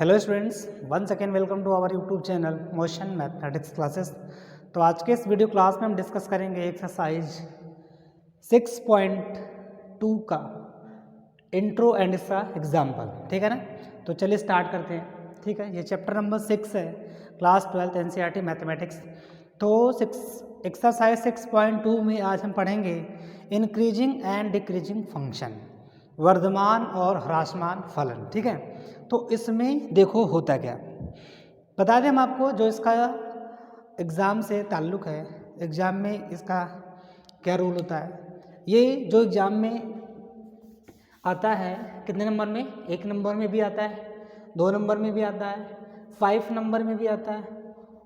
Hello students, once again welcome to our YouTube channel Motion Mathematics Classes. तो आज के इस वीडियो क्लास में हम डिस्कस करेंगे एक्सरसाइज 6.2 का इंट्रो एंड इसका एग्जाम्पल। ठीक है ना। तो चलिए स्टार्ट करते हैं। ठीक है, ये चैप्टर नंबर 6 है, क्लास 12 एनसीईआरटी मैथमेटिक्स। तो एक्सरसाइज 6.2 में आज हम पढ़ेंगे इंक्रीजिंग एंड डिक्रीजिंग फंक्शन, वर्धमान और ह्रासमान फलन। ठीक है, तो इसमें देखो होता क्या, बता दें हम आपको जो इसका एग्ज़ाम से ताल्लुक़ है। एग्ज़ाम में इसका क्या रूल होता है, ये जो एग्ज़ाम में आता है कितने नंबर में, 1 नंबर में भी आता है, 2 नंबर में भी आता है, 5 नंबर में भी आता है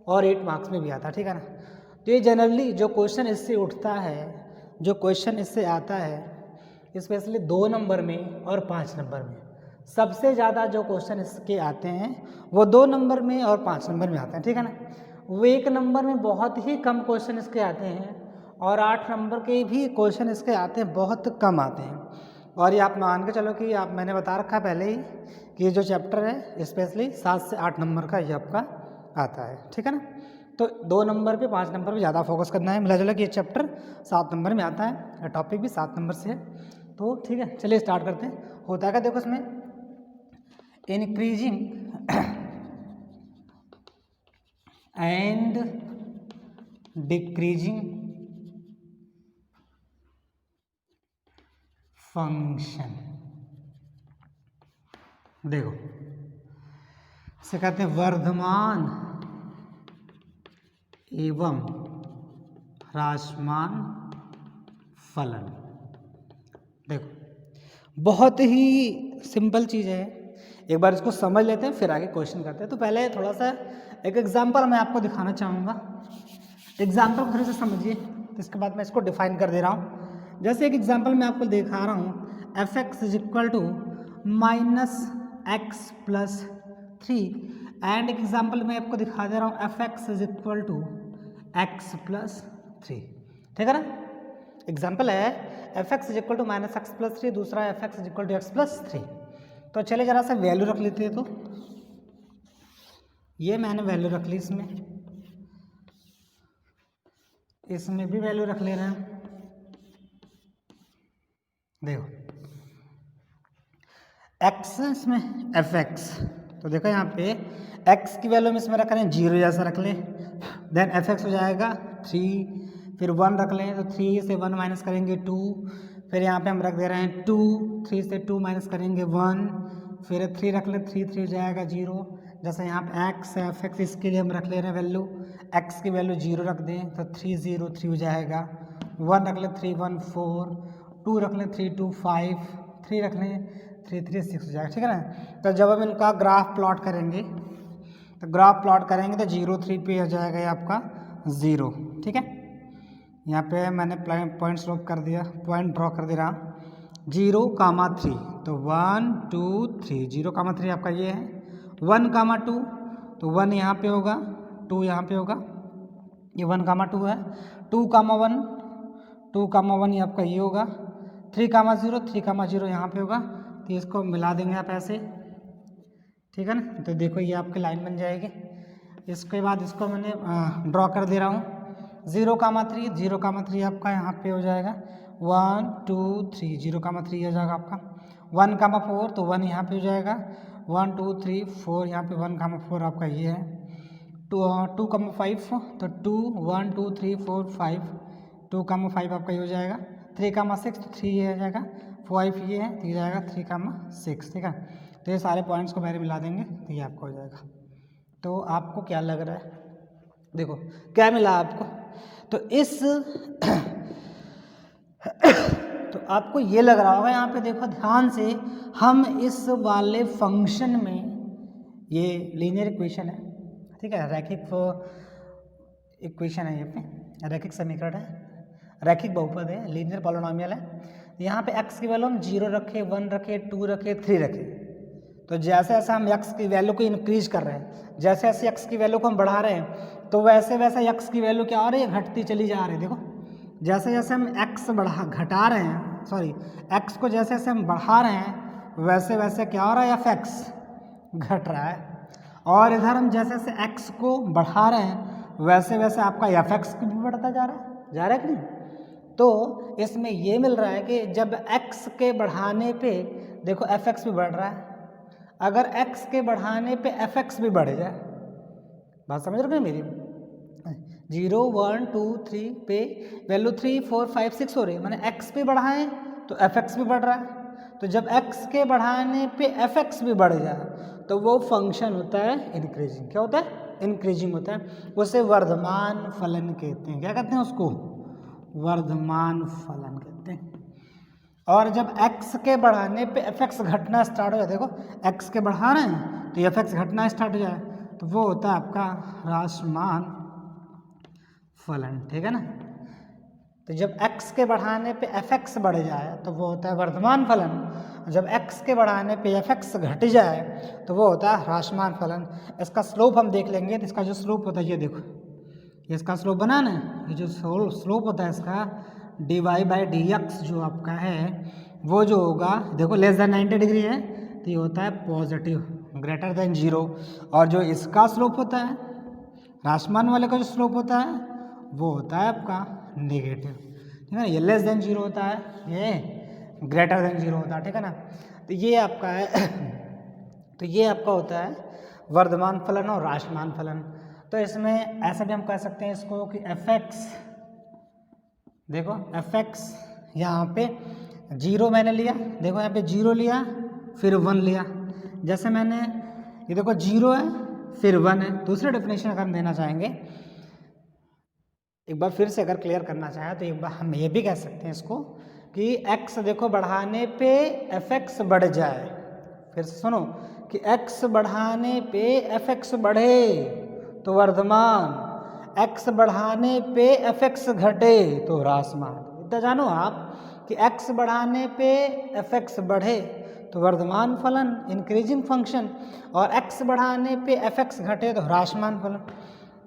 और 8 मार्क्स में भी आता है। ठीक है ना। तो ये जनरली जो क्वेश्चन इससे उठता है, जो क्वेश्चन इससे आता है स्पेशली 2 नंबर में और 5 नंबर में, सबसे ज़्यादा जो क्वेश्चन इसके आते हैं वो 2 नंबर में और 5 नंबर में आते हैं। ठीक है ना। वो 1 नंबर में बहुत ही कम क्वेश्चन इसके आते हैं और 8 नंबर के भी क्वेश्चन इसके आते हैं, बहुत कम आते हैं। और ये आप मान के चलो कि आप, मैंने बता रखा पहले ही कि ये जो चैप्टर है स्पेशली 7 से 8 नंबर का ये आपका आता है। ठीक है ना। तो 2 नंबर पे 5 नंबर पे ज़्यादा फोकस करना है। मिला जुला कि ये चैप्टर 7 नंबर में आता है, टॉपिक भी 7 नंबर से है। तो ठीक है, चलिए स्टार्ट करते हैं। होता है क्या, देखो इसमें इंक्रीजिंग एंड डिक्रीजिंग फंक्शन। देखो इसे कहते हैं वर्धमान एवं ह्रासमान फलन। देखो बहुत ही सिंपल चीज़ है, एक बार इसको समझ लेते हैं फिर आगे क्वेश्चन करते हैं। तो पहले थोड़ा सा एक एग्जांपल मैं आपको दिखाना चाहूँगा। एग्जांपल फिर से समझिए, तो इसके बाद मैं इसको डिफाइन कर दे रहा हूँ। जैसे एक एग्जांपल मैं आपको दिखा रहा हूँ, f x is equal to -x+3 and example मैं आपको दिखा दे रहा हूँ f x is equal to x+3। ठीक है ना। एग्जाम्पल है f x is equal to -x+3, दूसरा f x is equal to x+3। तो चले जरा सा वैल्यू रख लेते हैं। तो ये मैंने वैल्यू रख ली, इसमें भी वैल्यू रख ले रहे हैं। देखो x इसमें एफ एक्स, तो देखो यहाँ पे x की वैल्यू हम इसमें रख रहे हैं 0 जैसा रख लें, देन एफ एक्स हो जाएगा 3, फिर 1 रख लें तो 3 से 1 माइनस करेंगे 2, फिर यहाँ पे हम रख दे रहे हैं 2, 3 से 2 माइनस करेंगे 1, फिर 3 रख लें, 3 हो जाएगा 0। जैसे यहाँ पे x है एफ एक्स, इसके लिए हम रख ले रहे हैं वैल्यू, x की वैल्यू 0 रख दें तो 3 0 3 हो जाएगा, 1 रख लें 3 1 4, 2 रख लें 3 2 5, 3 रख लें 3 3 6 हो जाएगा। ठीक है ना। तो जब हम इनका ग्राफ प्लॉट करेंगे, तो ग्राफ प्लॉट करेंगे तो 0 3 पे हो जाएगा ये आपका 0। ठीक है, यहाँ पे मैंने पॉइंट ड्रॉ कर दिया, पॉइंट ड्रॉ कर दे रहा 0,3, तो 1 2 3, 0,3 आपका ये है, 1,2 तो 1 यहाँ पे होगा, 2 यहाँ पे होगा, ये 1,2 है, 2,1 2,1 ये आपका ये होगा, 3,0 3,0 यहाँ पे होगा। तो इसको मिला देंगे आप ऐसे। ठीक है ना। तो देखो ये आपकी लाइन बन जाएगी। इसके बाद इसको मैंने ड्रॉ कर दे रहा हूँ 0,3, 0,3 आपका यहाँ पे हो जाएगा, 1 2 3, 0,3 हो जाएगा आपका, 1,4 तो 1 यहाँ पे हो जाएगा, 1 2 3 4 यहाँ पे 1,4 आपका ये है, 2,5 तो 2 1 2 3 4 5, 2,5 आपका ये हो जाएगा, 3,6 तो 3 ये हो जाएगा, 5 ये है तो ये जाएगा 3,6। ठीक है। तो ये सारे पॉइंट्स को पहले मिला देंगे तो ये आपका हो जाएगा। तो आपको क्या लग रहा है, देखो क्या मिला आपको, तो इस तो आपको ये लग रहा होगा यहाँ पे, देखो ध्यान से, हम इस वाले फंक्शन में, ये लीनियर इक्वेशन है। ठीक है, रैखिक इक्वेशन है, ये पे रैखिक समीकरण है, रैखिक बहुपद है, लीनियर पॉलिनोमियल है। यहाँ पे x की वैल्यू हम 0 रखे, 1 रखे, 2 रखे, 3 रखे। तो जैसे जैसे हम x की वैल्यू को इंक्रीज कर रहे हैं, जैसे जैसे x की वैल्यू को हम बढ़ा रहे हैं, तो वैसे वैसे x की वैल्यू क्या हो रही है, घटती चली जा रही है। देखो जैसे जैसे हम x घटा रहे हैं, सॉरी x को जैसे जैसे हम बढ़ा रहे हैं, वैसे वैसे क्या हो रहा है, एफ एक्स घट रहा है। और इधर हम जैसे जैसे x को बढ़ा रहे हैं वैसे वैसे आपका fx भी बढ़ता जा रहा है कि नहीं। तो इसमें ये मिल रहा है कि जब x के बढ़ाने पे देखो fx भी बढ़ रहा है, अगर x के बढ़ाने पे fx भी बढ़ जाए, बात समझ रहे हो मेरी, 0 1 2 3 पे वैल्यू 3 4 5 6 हो रही है, मैंने x पे बढ़ाएं तो fx भी बढ़ रहा है। तो जब x के बढ़ाने पे fx भी बढ़ जाए तो वो फंक्शन होता है इंक्रीजिंग। क्या होता है? इंक्रीजिंग होता है। उसे वर्धमान फलन कहते हैं। क्या कहते हैं उसको? वर्धमान फलन कहते हैं। और जब x के बढ़ाने पे fx घटना स्टार्ट हो जाए, देखो x के बढ़ा रहे हैं तो fx घटना स्टार्ट हो जाए तो वो होता है आपका ह्रासमान फलन। ठीक है ना। तो जब x के बढ़ाने पे fx बढ़ जाए तो वो होता है वर्धमान फलन, जब x के बढ़ाने पे fx घट जाए तो वो होता है ह्रासमान फलन। इसका स्लोप हम देख लेंगे। तो इसका जो स्लोप होता है ये देखो, ये इसका स्लोप बना ना, ये जो स्लोप होता है इसका dy/dx जो आपका है वो जो होगा, देखो लेस देन 90 डिग्री है तो ये होता है पॉजिटिव, ग्रेटर देन 0। और जो इसका स्लोप होता है, ह्रासमान वाले का जो स्लोप होता है वो होता है आपका नेगेटिव। ठीक है ना। ये लेस देन 0 होता है, ये ग्रेटर देन 0 होता है। ठीक है ना। तो ये आपका है तो ये आपका होता है वर्धमान फलन और ह्रासमान फलन। तो इसमें ऐसा भी हम कह सकते हैं इसको कि fx, देखो fx यहाँ पे 0 मैंने लिया, देखो यहाँ पे 0 लिया फिर 1 लिया। जैसे मैंने ये देखो 0 है फिर 1 है। दूसरे डेफिनेशन अगर हम देना चाहेंगे, एक बार फिर से अगर क्लियर करना चाहें तो एक बार हम ये भी कह सकते हैं इसको कि x देखो बढ़ाने पे fx बढ़ जाए। फिर से सुनो कि x बढ़ाने पे fx बढ़े तो वर्धमान, x बढ़ाने पे fx घटे तो ह्रासमान। इतना जानो आप कि x बढ़ाने पे fx बढ़े तो वर्धमान फलन इंक्रीजिंग फंक्शन, और x बढ़ाने पे fx घटे तो ह्रासमान फलन।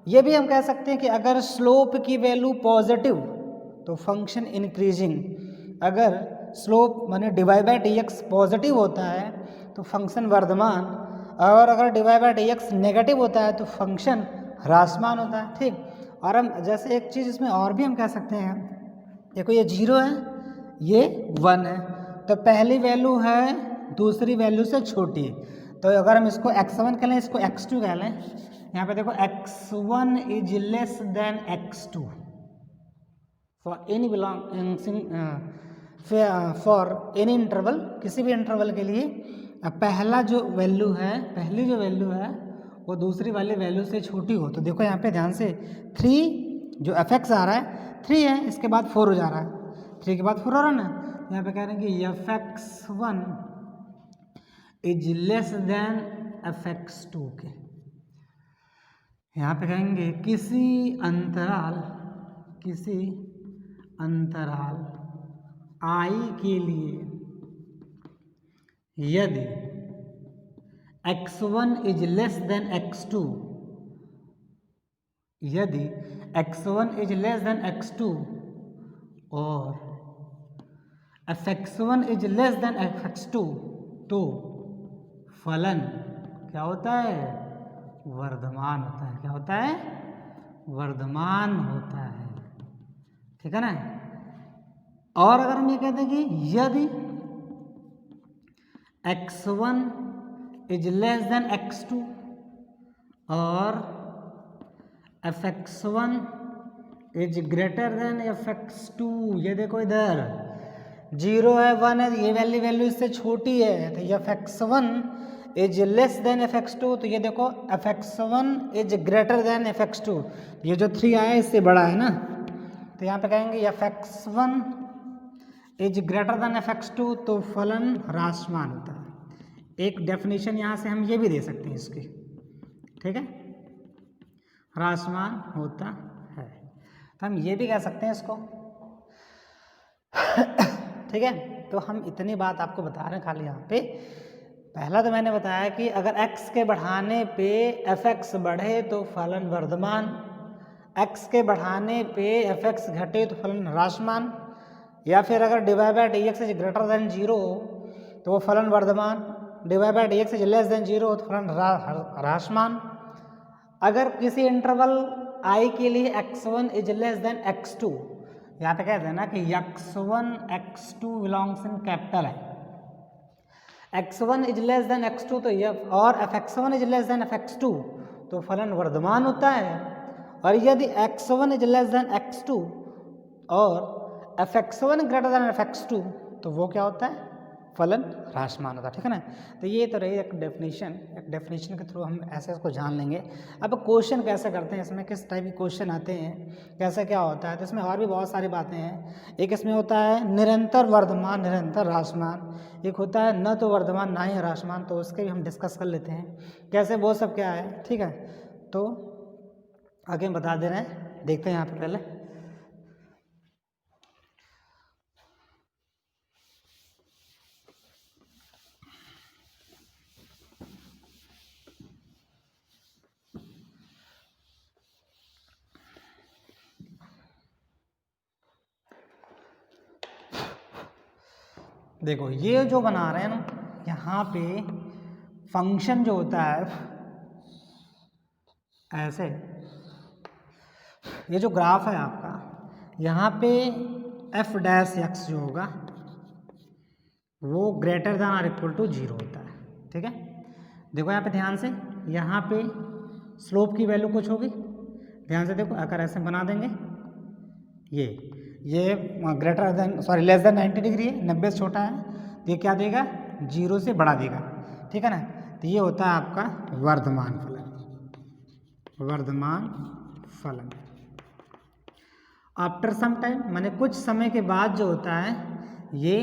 ये भी हम कह सकते हैं कि अगर स्लोप की वैल्यू पॉजिटिव तो फंक्शन इंक्रीजिंग, अगर स्लोप माने dy/dx पॉजिटिव होता है तो फंक्शन वर्धमान, और अगर dy/dx नेगेटिव होता है तो फंक्शन ह्रासमान होता है। ठीक। और हम जैसे एक चीज़ इसमें और भी हम कह सकते हैं, देखो ये 0 है ये 1 है, तो पहली वैल्यू है दूसरी वैल्यू से छोटी, तो अगर हम इसको x1 कह लें, इसको x2 कह लें, यहाँ पे देखो x1 is less then x2 for any for any interval, किसी भी इंटरवल के लिए पहला जो वैल्यू है, पहली जो वैल्यू है वो दूसरी वाली वैल्यू से छोटी हो। तो देखो यहाँ पे ध्यान से 3 जो fx आ रहा है 3 है, इसके बाद 4 हो जा रहा है, 3 के बाद 4 हो रहा है ना। यहाँ पे कह रहे हैं कि fx1 is less then fx2 के, यहाँ पे कहेंगे किसी अंतराल I के लिए यदि x1 is less then x2, यदि x1 is less then x2 और fx1 is less then fx2 तो फलन क्या होता है? वर्धमान होता है। क्या होता है? वर्धमान होता है। ठीक है ना। और अगर हम ये कहते हैं कि यदि x1 is less then x2 और fx1 is greater than fx2, ये देखो इधर 0 है 1 है, ये वैल्यू इससे छोटी है, तो fx1 is less then fx2, तो ये देखो fx1 is greater than fx2, ये जो 3 आया इससे बड़ा है ना, तो यहाँ पे कहेंगे fx1 is greater than fx2 तो फलन ह्रासमान होता है। एक डेफिनेशन यहाँ से हम ये भी दे सकते हैं इसकी। ठीक है, ह्रासमान होता है, तो हम ये भी कह सकते हैं इसको। ठीक है, तो हम इतनी बात आपको बता रहे हैं खाली यहाँ पे। पहला तो मैंने बताया कि अगर x के बढ़ाने पे fx बढ़े तो फलन वर्धमान, x के बढ़ाने पे fx घटे तो फलन ह्रासमान, या फिर अगर dy/dx इज ग्रेटर देन 0 तो वो फलन वर्धमान, divide by d x is less than zero तो फलन ह्रासमान। अगर किसी इंटरवल आई के लिए x1 is less then x2, यहाँ पे कहते हैं ना कि x1 x2 belongs in capital है, x1 is less then x2 तो ये और fx1 is less then fx2 तो फलन वर्धमान होता है, और यदि x1 is less then x2 और fx1 ग्रेटर देन fx2 तो वो क्या होता है, फलन ह्रासमान होता है। ठीक है ना, तो ये तो रही एक डेफिनेशन के थ्रू हम ऐसे इसको जान लेंगे। अब क्वेश्चन कैसे करते हैं, इसमें किस टाइप के क्वेश्चन आते हैं, कैसे क्या होता है, तो इसमें और भी बहुत सारी बातें हैं। एक इसमें होता है निरंतर वर्धमान निरंतर ह्रासमान, एक होता है न तो वर्धमान ना ही ह्रासमान, तो उसके भी हम डिस्कस कर लेते हैं कैसे वो सब क्या है। ठीक है, तो आगे हम बता दे रहे हैं, देखते हैं यहाँ पर पहले। देखो ये जो बना रहे हैं ना, यहाँ पे फंक्शन जो होता है ऐसे, ये जो ग्राफ है आपका, यहाँ पे एफ डैश एक्स जो होगा वो ग्रेटर देन और इक्वल टू जीरो होता है। ठीक है, देखो यहाँ पे ध्यान से, यहाँ पे स्लोप की वैल्यू कुछ होगी, ध्यान से देखो, अगर ऐसे बना देंगे ये greater than sorry less than 90 degree है, 90 से छोटा है, तो ये क्या देगा, जीरो से बढ़ा देगा। ठीक है ना, तो ये होता है आपका वर्धमान फलन। आफ्टर सम टाइम माने कुछ समय के बाद जो होता है ये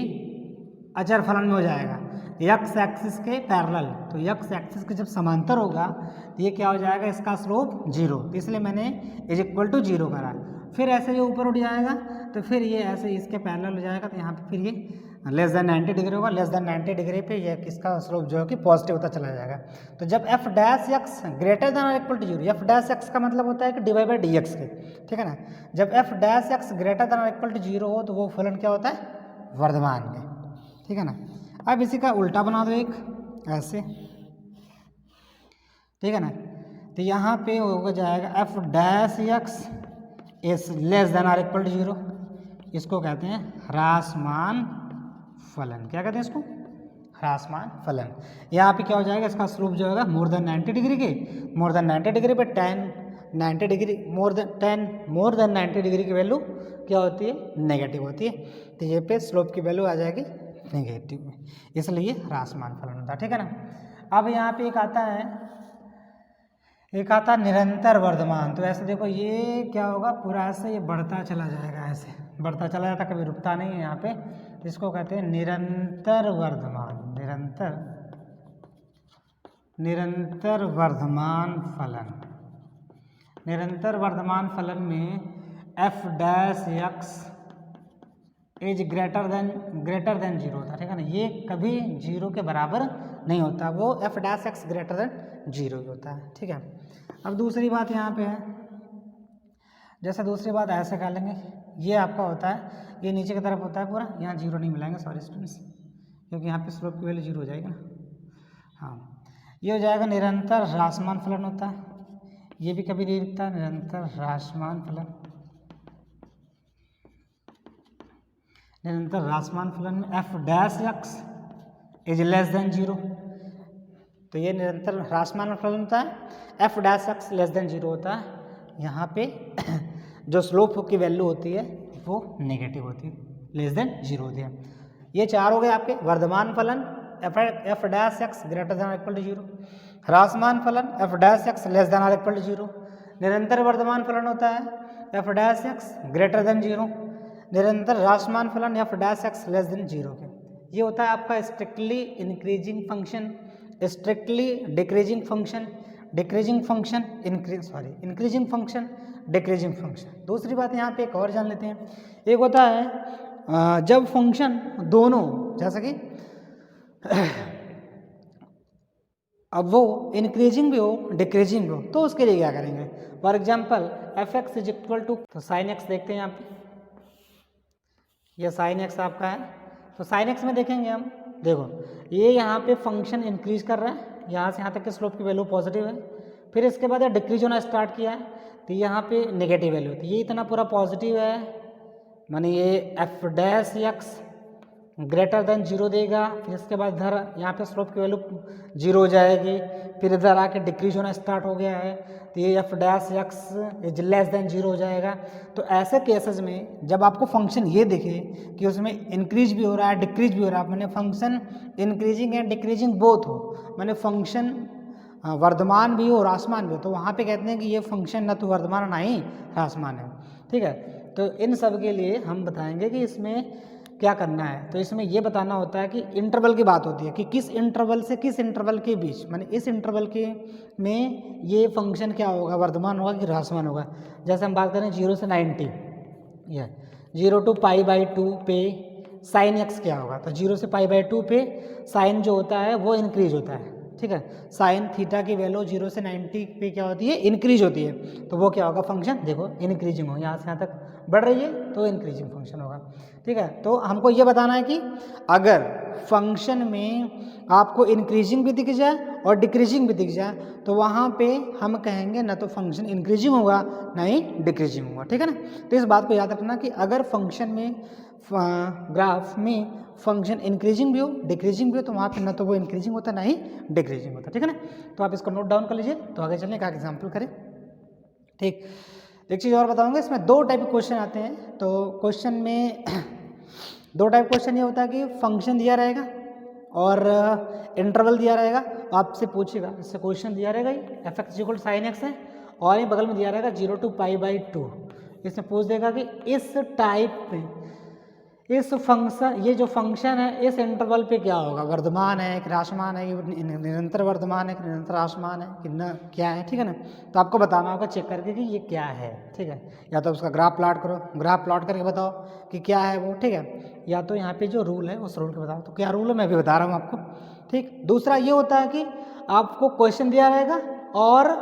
अचर फलन में हो जाएगा, यक्स एक्सिस के पैरेलल, तो यक्स एक्सिस के जब समांतर होगा तो ये क्या हो जाएगा, इसका स्लोप जीरो, तो इसलिए मैंने इज इक्वल टू जीरो करा। फिर ऐसे ये ऊपर उठ जाएगा तो फिर ये ऐसे इसके पैरेलल हो जाएगा, तो यहाँ पे फिर ये लेस देन 90 डिग्री होगा, लेस देन 90 डिग्री पे ये किसका स्लोप जो है कि पॉजिटिव होता चला जाएगा। तो जब F dash x greater than और equal to zero, F dash X का मतलब होता है कि डिवाइड बाई डी एक्स के, ठीक है ना, जब F dash x greater than और इक्वल टू जीरो हो तो वो फलन क्या होता है, वर्धमान में। ठीक है ना, अब इसी का उल्टा बना दो एक ऐसे, ठीक है ना, तो यहाँ पे हो जाएगा F dash x is less then और इक्वल टू जीरो, इसको कहते हैं ह्रासमान फलन। क्या कहते हैं इसको, ह्रासमान फलन। यहाँ पे क्या हो जाएगा, इसका स्लोप जो होगा मोर देन 90 डिग्री के, मोर देन 90 डिग्री पे 90 डिग्री मोर देन 90 डिग्री की वैल्यू क्या होती है, नेगेटिव होती है, तो ये पे स्लोप की वैल्यू आ जाएगी नेगेटिव में, इसलिए ह्रासमान फलन होता है। ठीक है ना, अब यहाँ पे एक आता है निरंतर वर्धमान, तो ऐसे देखो ये क्या होगा, पूरा ऐसे ये बढ़ता चला जाएगा, ऐसे बढ़ता चला जाता, कभी रुकता नहीं है यहाँ पे, तो इसको कहते हैं निरंतर वर्धमान, निरंतर वर्धमान फलन। निरंतर वर्धमान फलन में F dash x is greater than zero होता है। ठीक है ना, ये कभी जीरो के बराबर नहीं होता, वो F dash x greater than zero ही होता है। ठीक है, अब दूसरी बात यहाँ पे है, जैसे दूसरी बात ऐसे कर लेंगे, ये आपका होता है, ये नीचे की तरफ होता है पूरा, यहाँ जीरो नहीं मिलाएंगे, सॉरी स्टूडेंट्स, क्योंकि यहाँ पे स्लोप की वैल्यू जीरो हो जाएगी ना। हाँ, ये हो जाएगा निरंतर ह्रासमान फलन होता है, ये भी कभी नहीं रुकता, निरंतर ह्रासमान फलन। निरंतर ह्रासमान फलन में F dash x is less than zero, तो ये निरंतर ह्रासमान फलन होता है, F dash X less than zero होता है, यहाँ पे जो स्लोप की वैल्यू होती है वो नेगेटिव होती है, लेस देन जीरो होती है। ये चार हो गए आपके वर्धमान फलन, F dash x greater than equal to zero, ह्रासमान फलन F dash X less than equal to zero, निरंतर वर्धमान फलन होता है F dash x greater than zero, निरंतर ह्रासमान फलन F dash X less than zero के। ये होता है आपका strictly increasing function, strictly decreasing function, increasing function, decreasing function. दूसरी बात यहाँ पे एक और जान लेते हैं, एक होता है जब फंक्शन दोनों, जैसा कि अब वो इंक्रीजिंग भी हो डिक्रीजिंग भी हो, तो उसके लिए क्या करेंगे, for example f x is equal to, तो साइन एक्स देखते हैं यहाँ पे, यह साइन एक्स आपका है, तो साइन एक्स में देखेंगे हम देखो ये यहाँ पे फंक्शन इंक्रीज कर रहा है, यहाँ से यहाँ तक के स्लोप की वैल्यू पॉजिटिव है, फिर इसके बाद ये डिक्रीज होना स्टार्ट किया है तो यहाँ पे नेगेटिव वैल्यू, तो ये इतना पूरा पॉजिटिव है, माने ये F dash x greater than 0 देगा, फिर इसके बाद इधर यहाँ पे स्लोप की वैल्यू 0 हो जाएगी, फिर इधर आके डिक्रीज होना स्टार्ट हो गया है तो ये F dash X less then 0 हो जाएगा। तो ऐसे केसेस में जब आपको फंक्शन ये दिखे कि उसमें इंक्रीज भी हो रहा है डिक्रीज भी हो रहा है, मैंने function increasing and decreasing both हो, मैंने फंक्शन वर्धमान भी हो ह्रासमान भी हो, तो वहाँ पे कहते हैं कि ये फंक्शन न तो वर्धमान ना ही ह्रासमान है। ठीक है, तो इन सब के लिए हम बताएंगे कि इसमें क्या करना है। तो इसमें ये बताना होता है कि इंटरवल की बात होती है कि किस इंटरवल से किस इंटरवल के बीच, माने इस इंटरवल के में ये फंक्शन क्या होगा, वर्धमान होगा कि ह्रासमान होगा। जैसे हम बात करें 0 से 90 या 0 to π/2 पे साइन एक्स क्या होगा, तो 0 से π/2 पे साइन जो होता है वो इंक्रीज होता है। ठीक है, साइन थीटा की वैल्यू 0 से 90 पे क्या होती है, इंक्रीज होती है, तो वो क्या होगा, फंक्शन देखो इंक्रीजिंग हो, यहाँ से यहाँ तक बढ़ रही है तो इंक्रीजिंग फंक्शन होगा। ठीक है, तो हमको ये बताना है कि अगर फंक्शन में आपको इंक्रीजिंग भी दिख जाए और डिक्रीजिंग भी दिख जाए तो वहाँ पे हम कहेंगे ना तो फंक्शन इंक्रीजिंग होगा ना ही डिक्रीजिंग होगा। ठीक है ना, तो इस बात को याद रखना कि अगर फंक्शन में ग्राफ में फंक्शन इंक्रीजिंग भी हो डिक्रीजिंग भी हो तो वहाँ पे ना तो वो इंक्रीजिंग होता ना ही डिक्रीजिंग होता। ठीक है ना, तो आप इसको नोट डाउन कर लीजिए, तो आगे चलने का एग्जाम्पल करें। ठीक, एक चीज़ और बताऊंगा, इसमें दो टाइप के क्वेश्चन आते हैं। तो क्वेश्चन में दो टाइप क्वेश्चन ये होता है कि फंक्शन दिया रहेगा और इंटरवल दिया रहेगा, आपसे पूछेगा, इससे क्वेश्चन दिया रहेगा F x equal sine x है और ये बगल में दिया रहेगा 0 to π/2, इसमें पूछ देगा कि इस टाइप में इस फंक्शन, ये जो फंक्शन है इस इंटरवल पे क्या होगा, वर्धमान है कि ह्रासमान है, कि निरंतर वर्धमान है कि निरंतर ह्रासमान है कि न क्या है। ठीक है ना, तो आपको बताना होगा चेक करके कि ये क्या है। ठीक है, या तो उसका ग्राफ प्लॉट करो, ग्राफ प्लॉट करके बताओ कि क्या है वो। ठीक है, या तो यहाँ पे जो रूल है उस रूल के बताओ, तो क्या रूल है मैं भी बता रहा हूँ आपको। ठीक, दूसरा ये होता है कि आपको क्वेश्चन दिया रहेगा और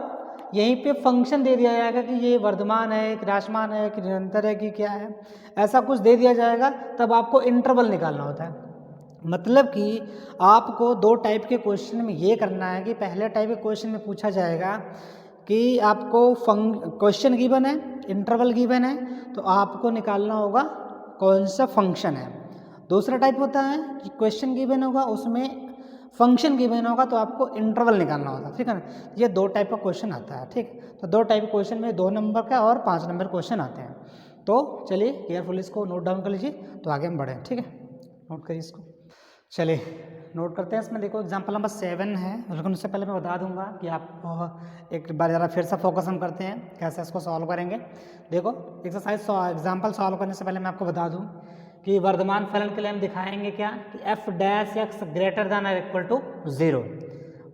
यहीं पे फंक्शन दे दिया जाएगा कि ये वर्धमान है कि ह्रासमान है कि निरंतर है कि क्या है, ऐसा कुछ दे दिया जाएगा, तब आपको इंटरवल निकालना होता है। मतलब कि आपको दो टाइप के क्वेश्चन में ये करना है कि पहले टाइप के क्वेश्चन में पूछा जाएगा कि आपको क्वेश्चन गिवन है, इंटरवल गिवन है, तो आपको निकालना होगा कौन सा फंक्शन है। दूसरा टाइप होता है कि क्वेश्चन गिवन होगा उसमें फंक्शन गिवन होगा तो आपको इंटरवल निकालना होता है। ठीक है ना, ये दो टाइप का क्वेश्चन आता है। ठीक, तो दो टाइप क्वेश्चन में 2 नंबर का और 5 नंबर क्वेश्चन आते हैं। तो चलिए केयरफुल इसको नोट डाउन कर लीजिए, तो आगे हम बढ़ें। ठीक है, नोट करिए इसको, चलिए नोट करते हैं। इसमें देखो एग्जाम्पल नंबर 7 है, लेकिन उससे पहले मैं बता दूंगा कि आप एक बार ज़रा फिर से फोकस हम करते हैं कैसे इसको सॉल्व करेंगे। देखो एक्सरसाइज एग्जाम्पल सॉल्व करने से पहले मैं आपको बता दूँ कि वर्धमान फलन के लिए हम दिखाएंगे क्या कि F dash x greater then और इक्वल टू 0।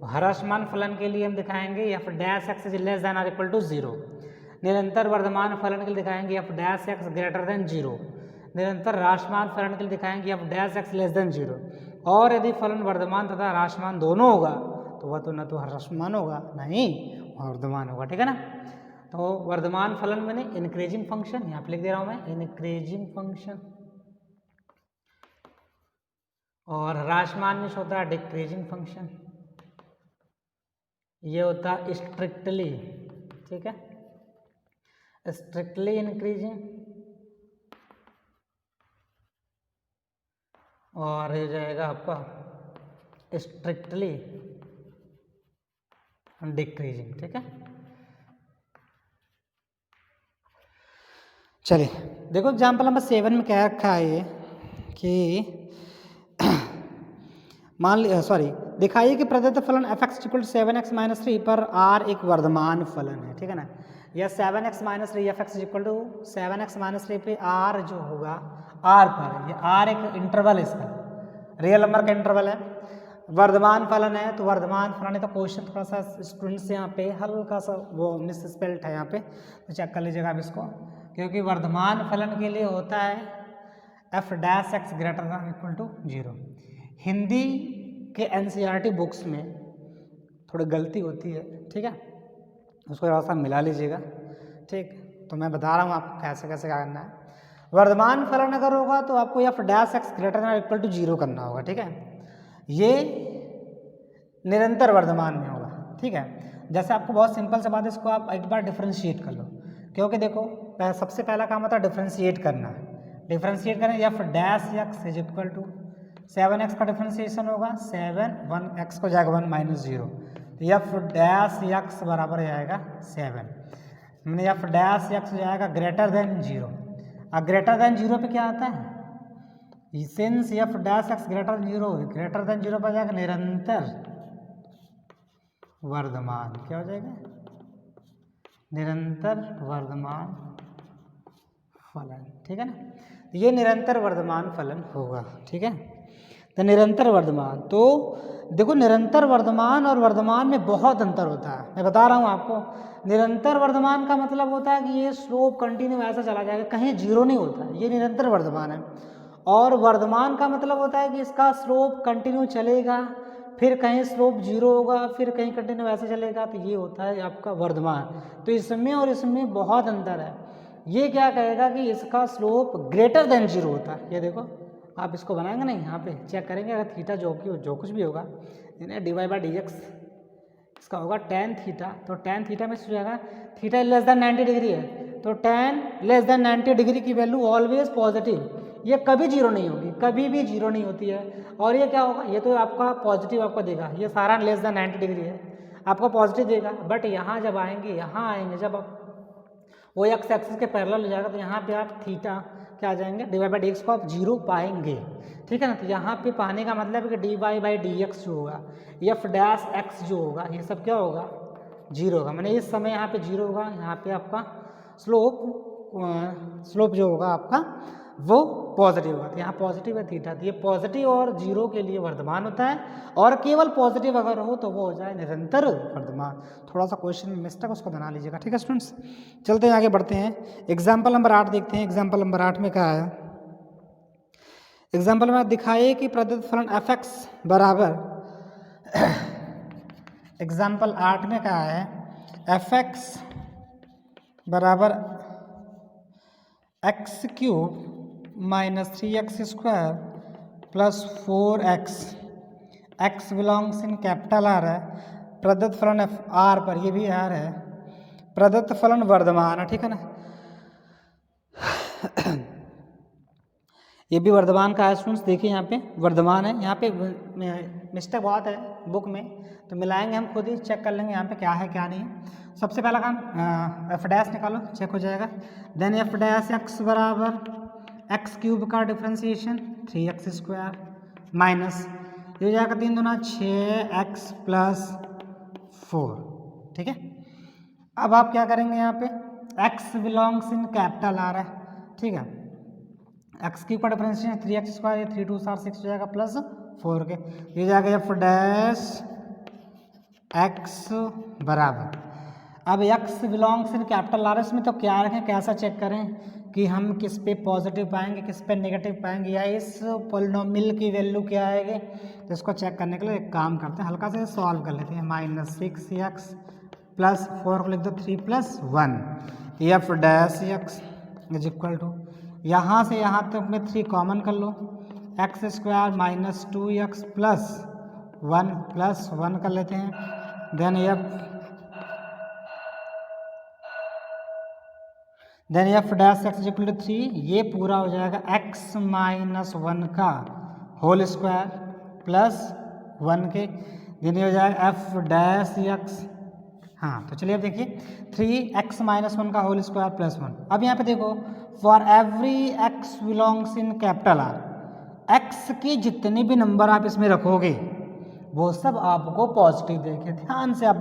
ह्रासमान फलन के लिए हम दिखाएंगे F dash x is less than और इक्वल टू 0। निरंतर वर्धमान फलन के लिए दिखाएंगे F dash x greater than 0। निरंतर ह्रासमान फलन के लिए दिखाएंगे F dash X less then 0। और यदि फलन वर्धमान तथा ह्रासमान दोनों होगा तो वह तो न तो ह्रासमान होगा न ही वर्धमान होगा। ठीक है ना, तो वर्धमान फलन मैंने इंक्रीजिंग फंक्शन यहाँ पे लिख दे रहा हूँ मैं, इंक्रीजिंग फंक्शन, और ह्रासमान में होता है डिक्रीजिंग फंक्शन, ये होता है स्ट्रिक्टली। ठीक है, स्ट्रिक्टली इंक्रीजिंग, और ये जाएगा आपका स्ट्रिक्टली डिक्रीजिंग। ठीक है, चलिए देखो एग्जाम्पल नंबर 7 में क्या रखा है ये कि मान ली दिखाइए कि प्रदत्त फलन एफ एक्स इक्वल 7x - 3 पर r एक वर्धमान फलन है। ठीक है ना, या 7x - 3 F x equal to 7x - 3 पे r जो होगा r पर, ये r एक इंटरवल है, इसका रियल नंबर का इंटरवल है, वर्धमान फलन है। तो वर्धमान फलन है तो क्वेश्चन थोड़ा सा स्टूडेंट्स यहाँ पे हल्का सा वो मिस स्पेल्ड है यहाँ पे, तो चेक कर लीजिएगा आप इसको, क्योंकि वर्धमान फलन के लिए होता है F dash x greater than equal to 0। Hindi के एनसीईआरटी बुक्स में थोड़ी गलती होती है। ठीक है, उसको थोड़ा सा मिला लीजिएगा। ठीक, तो मैं बता रहा हूँ आपको कैसे कैसे क्या करना है। वर्धमान फलन अगर होगा तो आपको f dash x greater than equal to 0 करना होगा। ठीक है, ये निरंतर वर्धमान में होगा। ठीक है, जैसे आपको बहुत सिंपल सा बात है, इसको आप एक बार डिफ्रेंशिएट कर लो, क्योंकि देखो सबसे पहला काम होता है डिफ्रेंशिएट करना। डिफ्रेंशिएट करें f dash x is equal to 7x का डिफ्रेंशिएशन होगा 7, 1x को जाएगा 1 माइनस 0, तो एफ डैश एक्स बराबर आएगा 7, मैंने एफ डैश एक्स जाएगा ग्रेटर देन 0। अब ग्रेटर देन 0 पे क्या आता है, since F dash x greater than 0 पर जाएगा निरंतर वर्धमान। क्या हो जाएगा, निरंतर वर्धमान फलन। ठीक है ना, ये निरंतर वर्धमान फलन होगा। ठीक है, तो निरंतर वर्धमान, तो देखो निरंतर वर्धमान और वर्धमान में बहुत अंतर होता है। मैं बता रहा हूँ आपको, निरंतर वर्धमान का मतलब होता है कि ये स्लोप कंटिन्यू ऐसा चला जाएगा, कहीं जीरो नहीं होता, ये निरंतर वर्धमान है। और वर्धमान का मतलब होता है कि इसका स्लोप कंटिन्यू चलेगा, फिर कहीं स्लोप जीरो होगा, फिर कहीं कंटिन्यू ऐसे चलेगा, तो ये होता है आपका वर्धमान। तो इसमें और इसमें बहुत अंतर है। ये क्या कहेगा कि इसका स्लोप ग्रेटर देन जीरो होता है। ये देखो आप इसको बनाएंगे नहीं, यहाँ पे चेक करेंगे, अगर थीटा जो कुछ भी होगा d y by d x इसका होगा टेन थीटा, तो टेन थीटा में हो जाएगा थीटा लेस देन 90 डिग्री है, तो टेन लेस देन 90 डिग्री की वैल्यू ऑलवेज पॉजिटिव, ये कभी जीरो नहीं होगी, कभी भी जीरो नहीं होती है। और ये क्या होगा, ये तो आपका पॉजिटिव आपको देगा, ये सारा लेस देन 90 डिग्री है, आपको पॉजिटिव देगा। बट यहाँ जब आएंगे, जब आप वो एक्स एक्सिस के पैरेलल हो जाएगा, तो यहाँ पे आप थीटा क्या आ जाएंगे, d y by d x को आप जीरो पाएंगे। ठीक है ना, तो यहाँ पे पाने का मतलब है कि d y by d x जो होगा, एफ डैश एक्स जो होगा, ये सब क्या होगा, जीरो होगा। मैंने इस समय यहाँ पे जीरो होगा, यहाँ पे आपका स्लोप जो होगा आपका वो पॉजिटिव होगा, तो यहाँ पॉजिटिव है थीटा, तो ये पॉजिटिव और जीरो के लिए वर्धमान होता है, और केवल पॉजिटिव अगर हो तो वो हो जाए निरंतर वर्धमान। थोड़ा सा क्वेश्चन में मिस्टेक उसको बना लीजिएगा। ठीक है स्टूडेंट्स, चलते हैं आगे बढ़ते हैं, एग्जाम्पल नंबर 8 देखते हैं। एग्जाम्पल नंबर 8 में क्या है, एग्जाम्पल में दिखाइए कि प्रदत्त फलन एफ एक्स बराबर एग्जाम्पल 8 में क्या है, एफ एक्स बराबर x cube minus 3x square plus 4x, x belongs in capital R है, प्रदत्त फलन एफ आर पर, ये भी आर है, प्रदत्त फलन वर्धमान है। ठीक है ना, ये भी वर्धमान का है स्टूडेंट्स, देखिए यहाँ पे वर्धमान है, यहाँ पे मिस्टेक बहुत है बुक में, तो मिलाएंगे हम खुद ही, चेक कर लेंगे यहाँ पे क्या है क्या नहीं है। सबसे पहला काम एफ डैश निकालो, चेक हो जाएगा। देन एफ डैश एक्स बराबर एक्स क्यूब का डिफ्रेंसिएशन 3x स्क्वायर माइनस ये हो जाएगा 3 दूना 6x प्लस 4। ठीक है, अब आप क्या करेंगे, यहाँ पे x बिलोंग्स इन कैपिटल आ रहा है। ठीक है, एक्स क्यूब का डिफरेंशिएशन 3x स्क्वायर, ये 3 2 7 6 हो जाएगा प्लस 4 के, ये जाएगा एफ डैश एक्स बराबर, अब x belongs in capital R, इसमें तो क्या रखें, कैसा चेक करें कि हम किस पे पॉजिटिव पाएंगे, किस पे नेगेटिव पाएंगे, या इस पॉलिनोमियल की वैल्यू क्या आएगी। तो इसको चेक करने के लिए एक काम करते हैं, हल्का से सॉल्व कर लेते हैं। माइनस 6x प्लस 4 को लिख दो 3 plus 1, F dash x is equal to, यहाँ से यहाँ तक में 3 कॉमन कर लो, X square minus 2x plus 1 plus 1 कर लेते हैं, then F dash x equal to 3, ये पूरा हो जाएगा x माइनस 1 का होल स्क्वायर प्लस 1 के, देन ये हो जाएगा एफ डैश एक्स। हाँ, तो चलिए अब देखिए 3x माइनस 1 का होल स्क्वायर प्लस 1। अब यहाँ पे देखो, for every x belongs in capital R, x के जितने भी नंबर आप इसमें रखोगे वो सब आपको पॉजिटिव देंगे। ध्यान से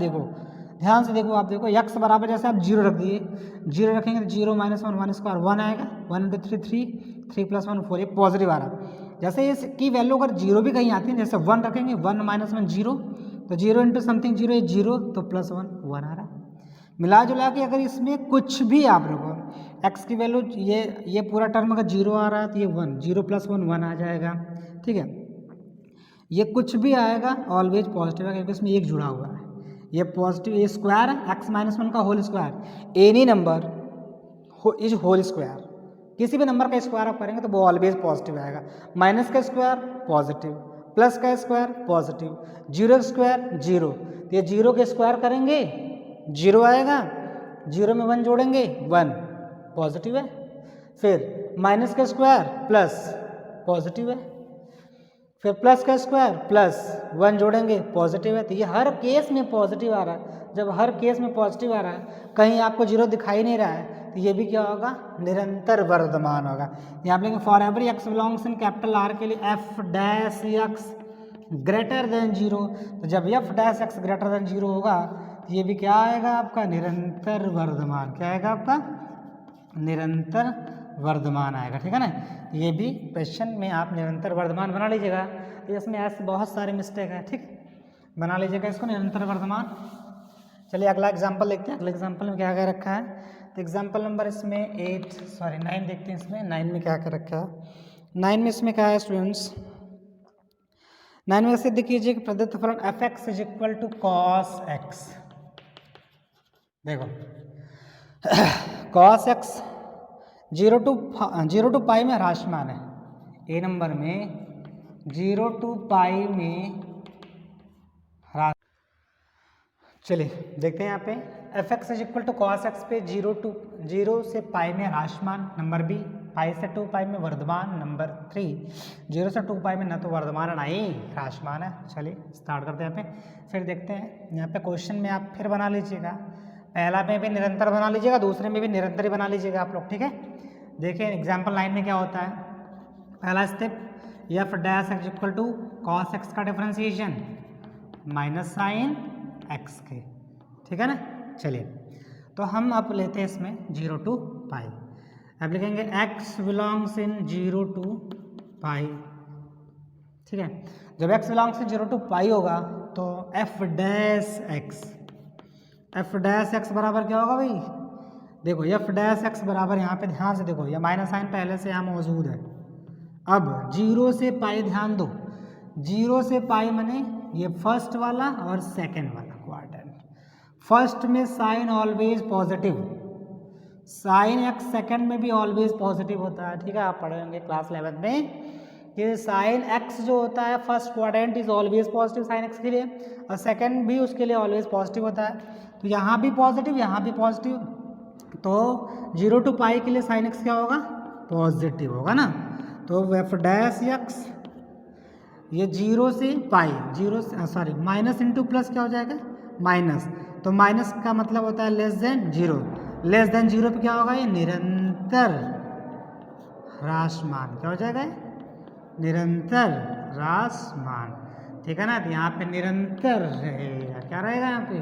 देखो, आप देखो x बराबर जैसे आप 0 रख दिए, 0 रखेंगे तो 0 माइनस 1 1 स्क्वायर 1 आएगा, 1 इंटू 3 3, 3 प्लस 1 4, ये पॉजिटिव आ रहा। जैसे इसकी वैल्यू अगर 0 भी कहीं आती है, जैसे 1 रखेंगे 1 माइनस 1 0, तो 0 इंटू समथिंग 0 ये 0, तो प्लस 1 1 आ रहा। मिला जुला के अगर इसमें कुछ भी आप रखो, x की वैल्यू ये पूरा टर्म अगर 0 आ रहा है तो ये 1, 0 प्लस 1 1 आ जाएगा। ठीक है, ये कुछ भी आएगा ऑलवेज पॉजिटिव है, क्योंकि इसमें एक जुड़ा हुआ है, ये पॉजिटिव, ये स्क्वायर है x माइनस 1 का whole square, any number is whole square, किसी भी नंबर का स्क्वायर आप करेंगे तो वो ऑलवेज पॉजिटिव आएगा। माइनस का स्क्वायर पॉजिटिव, प्लस का स्क्वायर पॉजिटिव, 0 का स्क्वायर 0, तो ये 0 के स्क्वायर करेंगे 0 आएगा, 0 में 1 जोड़ेंगे 1 पॉजिटिव है, फिर माइनस का स्क्वायर प्लस पॉजिटिव है, फिर प्लस का स्क्वायर प्लस 1 जोड़ेंगे पॉजिटिव है। तो ये हर केस में पॉजिटिव आ रहा है। जब हर केस में पॉजिटिव आ रहा है, कहीं आपको 0 दिखाई नहीं रहा है, तो ये भी क्या होगा, निरंतर वर्धमान होगा। यहाँ पे लेंगे for every x belongs in capital R के लिए F dash x greater than 0, तो जब F dash x greater than 0 होगा, तो ये भी क्या आएगा आपका, निरंतर वर्धमान। क्या आएगा आपका, निरंतर वर्धमान आएगा। ठीक है ना, ये भी क्वेश्चन में आप निरंतर वर्धमान बना लीजिएगा। तो इसमें ऐसे बहुत सारे मिस्टेक है, ठीक, बना लीजिएगा इसको निरंतर वर्धमान। चलिए अगला एग्जांपल देखते हैं। अगले एग्जांपल में क्या क्या रखा है, तो एग्जांपल नंबर इसमें 9 देखते हैं। इसमें 9 में क्या क्या रखा है। 9 में इसमें क्या है स्टूडेंट्स, 9 में सिद्ध कीजिए कि प्रदत्त फलन f x is equal to cos x. देखो कॉस एक्स 0 टू पाई में ह्रासमान है। ए नंबर में 0 टू पाई में ह्रास। चलिए देखते हैं यहाँ पे f x is equal to cos x पे 0 से पाई में ह्रासमान, नंबर बी पाई से 2 पाई में वर्धमान, नंबर 3 0 से 2 पाई में न तो वर्धमान ना ही ह्रासमान है। चलिए स्टार्ट करते हैं यहाँ पे, फिर देखते हैं यहाँ पे क्वेश्चन में आप फिर बना लीजिएगा। पहला में भी निरंतर बना लीजिएगा, दूसरे में भी निरंतर ही बना लीजिएगा आप लोग। ठीक है, देखिए एग्जाम्पल 9 में क्या होता है। पहला step f dash x equal to cos x का डिफरेंशिएशन माइनस साइन एक्स के। ठीक है ना, चलिए तो हम अब लेते हैं इसमें 0 टू पाई। अब लिखेंगे x बिलोंग्स इन 0 टू पाई। ठीक है, जब x बिलोंग्स इन 0 टू पाई होगा तो f डैश x बराबर क्या होगा भाई, देखो f डैश x बराबर, यहाँ पे ध्यान से देखो, ये माइनस साइन पहले से यहाँ मौजूद है। अब 0 से पाई ध्यान दो, 0 से पाई माने ये फर्स्ट वाला और सेकंड वाला क्वाड्रेंट। फर्स्ट में sine always positive, sine x second में भी ऑलवेज पॉजिटिव होता है। ठीक है, आप पढ़े होंगे क्लास 11 में कि साइन एक्स जो होता है first quadrant is always positive sine x के लिए, और सेकंड भी उसके लिए ऑलवेज पॉजिटिव होता है। तो यहाँ भी पॉजिटिव, यहाँ भी पॉजिटिव, तो 0 टू पाई के लिए साइन एक्स क्या होगा, पॉजिटिव होगा ना। तो एफ डैश एक्स ये 0 से पाई, 0 से सॉरी माइनस इंटू प्लस क्या हो जाएगा, माइनस, तो माइनस का मतलब होता है लेस देन 0, लेस देन 0 पे क्या होगा, ये निरंतर ह्रासमान। क्या हो जाएगा, निरंतर ह्रासमान। ठीक है ना, तो यहाँ पे निरंतर रहेगा, क्या रहेगा यहाँ पे,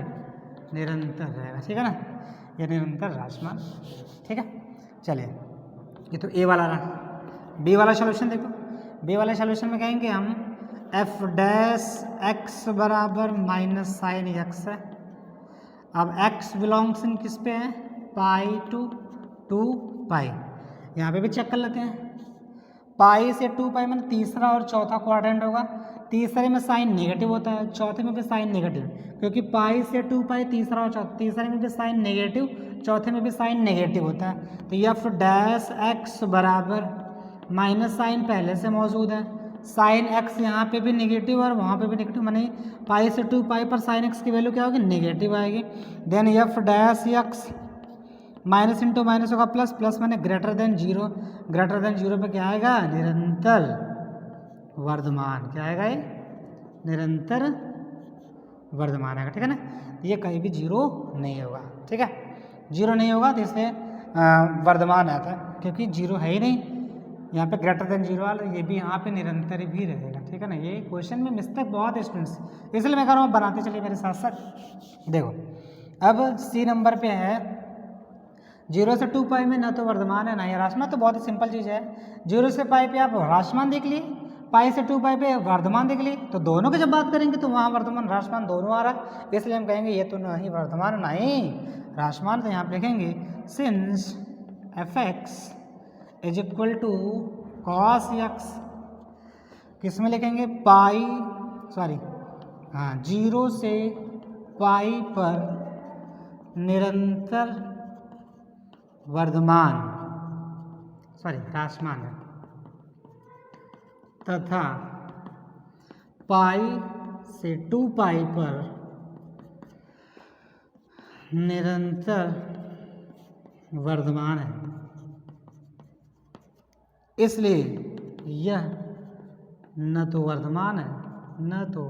निरंतर रहेगा। ठीक है ना, ये निरंतर ह्रासमान। ठीक है, चलिए ये तो ए वाला रहा। बी वाला सोल्यूशन देखो, बी वाले सोल्यूशन में कहेंगे हम एफ डैश एक्स बराबर माइनस साइन एक्स है। अब x बिलोंग्स इन किस पे है, पाई टू 2 पाई। यहाँ पे भी चेक कर लेते हैं, पाई से 2 पाई में तीसरा और चौथा क्वाड्रेंट होगा। तीसरे में साइन नेगेटिव होता है, चौथे में भी साइन नेगेटिव, क्योंकि पाई से 2 पाई तीसरा और चौथा, तीसरे में भी साइन नेगेटिव, चौथे में भी साइन नेगेटिव होता है। तो एफ डैश एक्स बराबर माइनस साइन पहले से मौजूद है, साइन एक्स यहाँ पे भी नेगेटिव और वहाँ पे भी नेगेटिव, माने पाई से 2 पाई पर साइन एक्स की वैल्यू क्या होगी, नेगेटिव आएगी। Then F dash x minus into minus होगा प्लस, प्लस माने ग्रेटर देन 0, ग्रेटर देन 0 पे क्या आएगा, निरंतर वर्धमान। क्या आएगा, ये निरंतर वर्धमान आएगा। ठीक है ना, ये कहीं भी 0 नहीं होगा। ठीक है, 0 नहीं होगा तो इसलिए वर्धमान आता है, क्योंकि 0 है ही नहीं। यहाँ पे ग्रेटर देन 0 वाला, ये भी यहाँ पे निरंतर भी रहेगा। ठीक है ना, ये क्वेश्चन में मिस्टेक बहुत है स्टूडेंट्स, इसलिए मैं कह रहा हूँ बनाते चलिए मेरे साथ साथ। देखो अब सी नंबर पे है 0 से 2 पाई में ना तो वर्धमान है ना ही ह्रासमान, तो बहुत ही सिंपल चीज़ है। 0 से पाई पे आप ह्रासमान देख लिए, पाई से 2 पाई पे वर्धमान देख लिए, तो दोनों की जब बात करेंगे तो वहाँ वर्धमान ह्रासमान दोनों आ रहा है, इसलिए हम कहेंगे ये तो ना ही वर्धमान ना ही ह्रासमान। तो यहाँ पे लिखेंगे since f x is equal to cos x, किस में लिखेंगे, पाई सॉरी हाँ 0 से पाई पर निरंतर वर्धमान सॉरी ह्रासमान है, तथा पाई से 2 पाई पर निरंतर वर्धमान है, इसलिए यह न तो वर्धमान है, न तो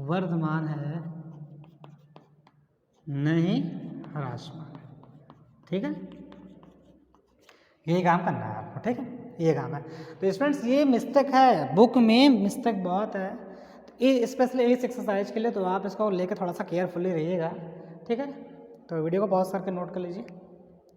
वर्धमान है, न ही ह्रासमान है। ठीक है, ये काम करना है आपको। ठीक है, ये काम है। तो स्टूडेंट्स ये मिस्टेक है, बुक में मिस्टेक बहुत है, तो ये स्पेशली इस एक्सरसाइज के लिए तो आप इसको लेके थोड़ा सा केयरफुली रहिएगा। ठीक है, तो वीडियो को पॉज करके नोट कर लीजिए।